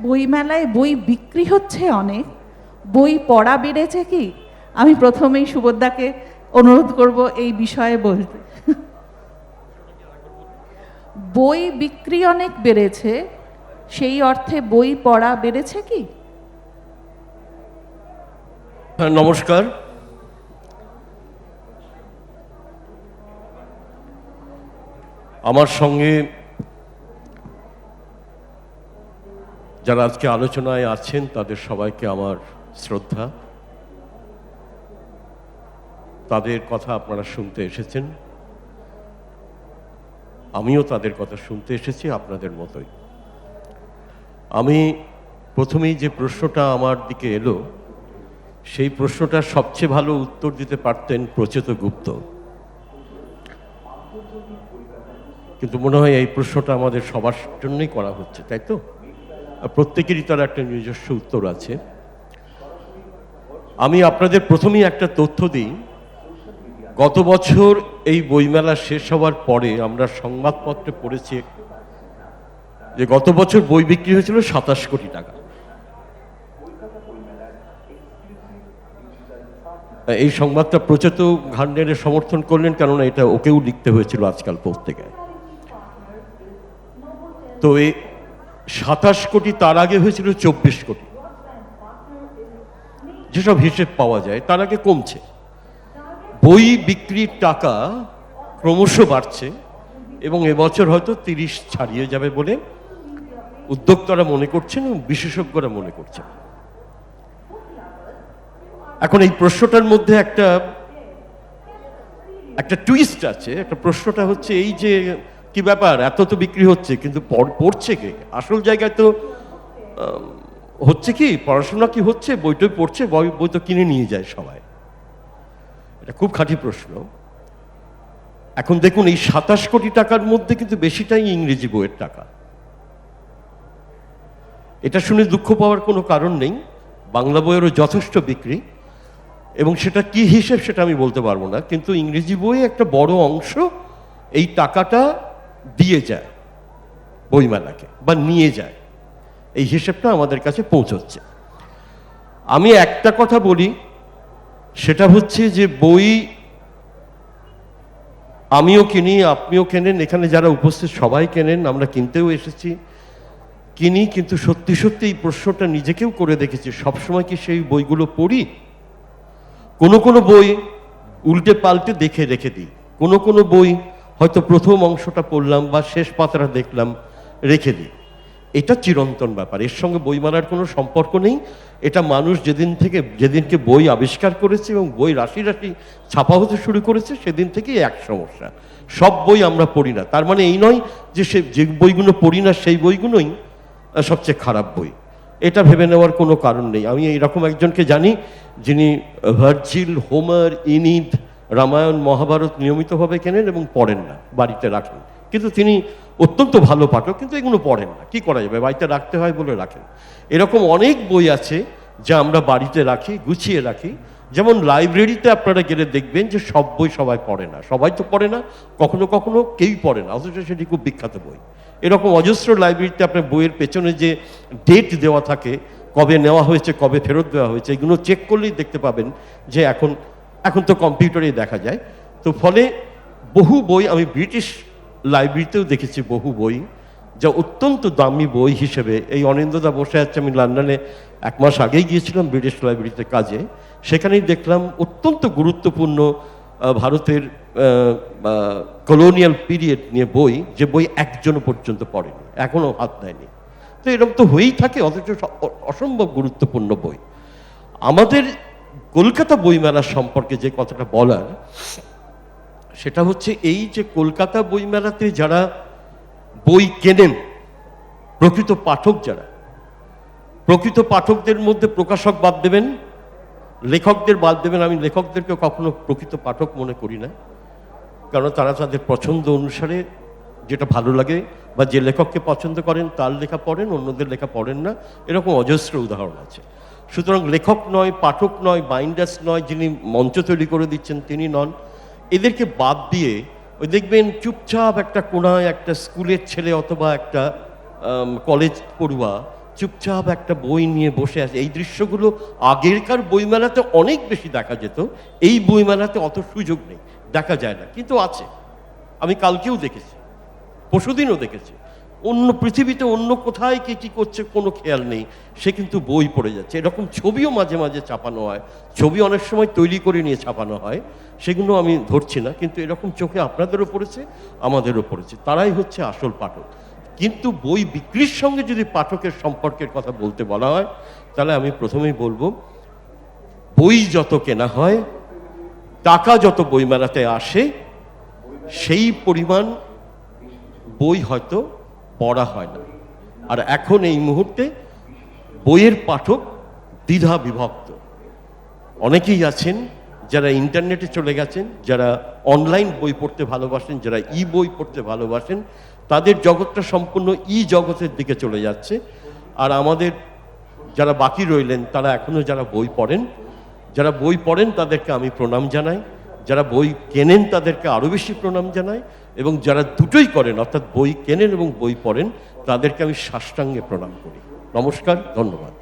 বইমেলায় বই বিক্রি হচ্ছে অনেক, বই পড়া বেড়েছে কি? আমি প্রথমেই সুবোধদাকে অনুরোধ করব এই বিষয়ে বলতে। বই বিক্রি অনেক বেড়েছে, সেই অর্থে বই পড়া বেড়েছে কি? নমস্কার। আমার সঙ্গে যারা আজকে আলোচনায় আছেন তাদের সবাইকে আমার শ্রদ্ধা। তাদের কথা আপনারা শুনতে এসেছেন, আমিও তাদের কথা শুনতে এসেছি আপনাদের মতোই। আমি প্রথমেই যে প্রশ্নটা আমার দিকে এলো, সেই প্রশ্নটার সবচেয়ে ভালো উত্তর দিতে পারতেন প্রচেত গুপ্ত, কিন্তু মনে হয় এই প্রশ্নটা আমাদের সবার জন্যই করা হচ্ছে, তাই তো? প্রত্যেকেরই তার একটা নিজস্ব উত্তর আছে। আমি আপনাদের প্রথমেই একটা তথ্য দিই। গত বছর এই বইমেলা শেষ হওয়ার পরে আমরা সংবাদপত্রে পড়েছি যে গত বছর বই বিক্রি হয়েছিল 27 কোটি টাকা। এই সংবাদটা প্রচেত ঘান্ডের সমর্থন করলেন, কেননা এটা ওকেও লিখতে হয়েছিল আজকাল পত্রিকায়। তো এই 27 কোটি, তার আগে হয়েছিল 24 কোটি। যেসব হিসেব পাওয়া যায় তার আগে কমছে। বই বিক্রির টাকা ক্রমশ বাড়ছে এবং এবছর হয়তো 30 ছাড়িয়ে যাবে বলে উদ্যোক্তারা মনে করছেন এবং বিশেষজ্ঞরা মনে করছেন। এখন এই প্রশ্নটার মধ্যে একটা টুইস্ট আছে। একটা প্রশ্নটা হচ্ছে এই যে কি ব্যাপার, এত তো বিক্রি হচ্ছে কিন্তু পড়ছে কে? আসল জায়গায় তো হচ্ছে কি, পড়াশোনা কি হচ্ছে? বইটই পড়ছে, বই তো কিনে নিয়ে যায় সবাই। এটা খুব খাঁটি প্রশ্ন। এখন দেখুন, এই 27 কোটি টাকার মধ্যে কিন্তু বেশিটাই ইংরেজি বইয়ের টাকা। এটা শুনে দুঃখ পাওয়ার কোনো কারণ নেই। বাংলা বইয়েরও যথেষ্ট বিক্রি, এবং সেটা কি হিসেব সেটা আমি বলতে পারবো না, কিন্তু ইংরেজি বইয়ে একটা বড় অংশ এই টাকাটা দিয়ে যায় বইমেলাকে বা নিয়ে যায়। এই হিসেবটা আমাদের কাছে পৌঁছচ্ছে। আমি একটা কথা বলি, সেটা হচ্ছে যে বই আমিও কিনি, আপনিও কেনেন, এখানে যারা উপস্থিত সবাই কেনেন, আমরা কিনতেও এসেছি, কিনি। কিন্তু সত্যি সত্যি এই প্রশ্নটা নিজেকেও করে দেখেছি, সবসময় কি সেই বইগুলো পড়ি? কোনো বই উল্টে পাল্টে দেখে রেখে দিই, কোনো বই হয়তো প্রথম অংশটা পড়লাম বা শেষ পাতাটা দেখলাম, রেখে দিই। এটা চিরন্তন ব্যাপার, এর সঙ্গে বইমেলার কোনো সম্পর্ক নেই। এটা মানুষ যেদিনকে বই আবিষ্কার করেছে এবং বই রাশি রাশি ছাপা হতে শুরু করেছে, সেদিন থেকেই এক সমস্যা। সব বই আমরা পড়ি না, তার মানে এই নয় যে যে বইগুলো পড়ি না সেই বইগুলোই সবচেয়ে খারাপ বই। এটা ভেবে নেওয়ার কোনো কারণ নেই। আমি এইরকম একজনকে জানি যিনি Virgil, Homer, Aeneid, Ramayana, Mahabharata নিয়মিতভাবে কেনেন এবং পড়েন না, বাড়িতে রাখেন। কিন্তু তিনি অত্যন্ত ভালো পাঠক, কিন্তু এগুলো পড়েন না। কি করা যাবে, বাড়িতে রাখতে হয় বলে রাখেন। এরকম অনেক বই আছে যা আমরা বাড়িতে রাখি, গুছিয়ে রাখি। যেমন লাইব্রেরিতে আপনারা গেলে দেখবেন যে সব বই সবাই পড়ে না, সবাই তো পড়ে না, কখনো কখনো কেউই পড়ে না, অথচ সেটি খুব বিখ্যাত বই। এরকম অজস্র লাইব্রেরিতে আপনার বইয়ের পেছনে যে ডেট দেওয়া থাকে, কবে নেওয়া হয়েছে, কবে ফেরত দেওয়া হয়েছে, এগুলো চেক করলেই দেখতে পাবেন যে এখন তো কম্পিউটারেই দেখা যায়। তো ফলে বহু বই, আমি ব্রিটিশ লাইব্রেরিতেও দেখেছি বহু বই যা অত্যন্ত দামি বই হিসেবে। এই অনিন্দদা বসে আছে, আমি লন্ডনে 1 মাস আগেই গিয়েছিলাম ব্রিটিশ লাইব্রেরিতে কাজে, সেখানেই দেখলাম অত্যন্ত গুরুত্বপূর্ণ ভারতের কলোনিয়াল পিরিয়ড নিয়ে বই, যে বই একজনও পর্যন্ত পড়েনি, এখনো হাত দেয়নি। তো এরকম তো হয়েই থাকে, অথচ অসম্ভব গুরুত্বপূর্ণ বই। আমাদের কলকাতা বইমেলা সম্পর্কে যে কথাটা বলার, সেটা হচ্ছে এই যে কলকাতা বইমেলাতে যারা বই কেনেন, প্রকৃত পাঠক যারা, প্রকৃত পাঠকদের মধ্যে প্রকাশক বাদ দেবেন, লেখকদের বাদ দেবেন। আমি লেখকদেরকে কখনো প্রকৃত পাঠক মনে করি না, কারণ তারা তাদের পছন্দ অনুসারে যেটা ভালো লাগে বা যে লেখককে পছন্দ করেন তার লেখা পড়েন, অন্যদের লেখা পড়েন না। এরকম অজস্র উদাহরণ আছে। সুতরাং লেখক নয়, পাঠক নয়, বাইন্ডার্স নয়, যিনি মঞ্চ তৈরি করে দিচ্ছেন তিনি নন। এদেরকে বাদ দিয়ে ওই দেখবেন চুপচাপ একটা কোনায় একটা স্কুলের ছেলে অথবা একটা কলেজ পড়ুয়া চুপচাপ একটা বই নিয়ে বসে আছে। এই দৃশ্যগুলো আগেরকার বইমেলাতে অনেক বেশি দেখা যেত, এই বইমেলাতে অত সুযোগ নেই, দেখা যায় না, কিন্তু আছে। আমি কালকেও দেখেছি, পরশুদিনও দেখেছি। অন্য পৃথিবীতে অন্য কোথায় কে কী করছে কোনো খেয়াল নেই, সে কিন্তু বই পড়ে যাচ্ছে। এরকম ছবিও মাঝে মাঝে ছাপানো হয়, ছবি অনেক সময় তৈরি করে নিয়ে ছাপানো হয়, সেগুলো আমি ধরছি না, কিন্তু এরকম চোখে আপনাদেরও পড়েছে, আমাদেরও পড়েছে। তারাই হচ্ছে আসল পাঠক। কিন্তু বই বিক্রির সঙ্গে যদি পাঠকের সম্পর্কের কথা বলতে বলা হয়, তাহলে আমি প্রথমেই বলবো, বই যত কেনা হয়, টাকা যত বইমেলাতে আসে, সেই পরিমাণ বই হয়তো পড়া হয় না। আর এখন এই মুহূর্তে বইয়ের পাঠক দ্বিধা বিভক্ত। অনেকেই আছেন যারা ইন্টারনেটে চলে গেছেন, যারা অনলাইন বই পড়তে ভালোবাসেন, যারা ই বই পড়তে ভালোবাসেন, তাদের জগৎটা সম্পূর্ণ ই জগতের দিকে চলে যাচ্ছে। আর আমাদের যারা বাকি রইলেন, তারা এখনো যারা বই পড়েন, যারা বই পড়েন তাদেরকে আমি প্রণাম জানাই, যারা বই কেনেন তাদেরকে আরও বেশি প্রণাম জানাই, এবং যারা দুটোই করেন, অর্থাৎ বই কেনেন এবং বই পড়েন, তাদেরকে আমি সাষ্টাঙ্গে প্রণাম করি। নমস্কার, ধন্যবাদ।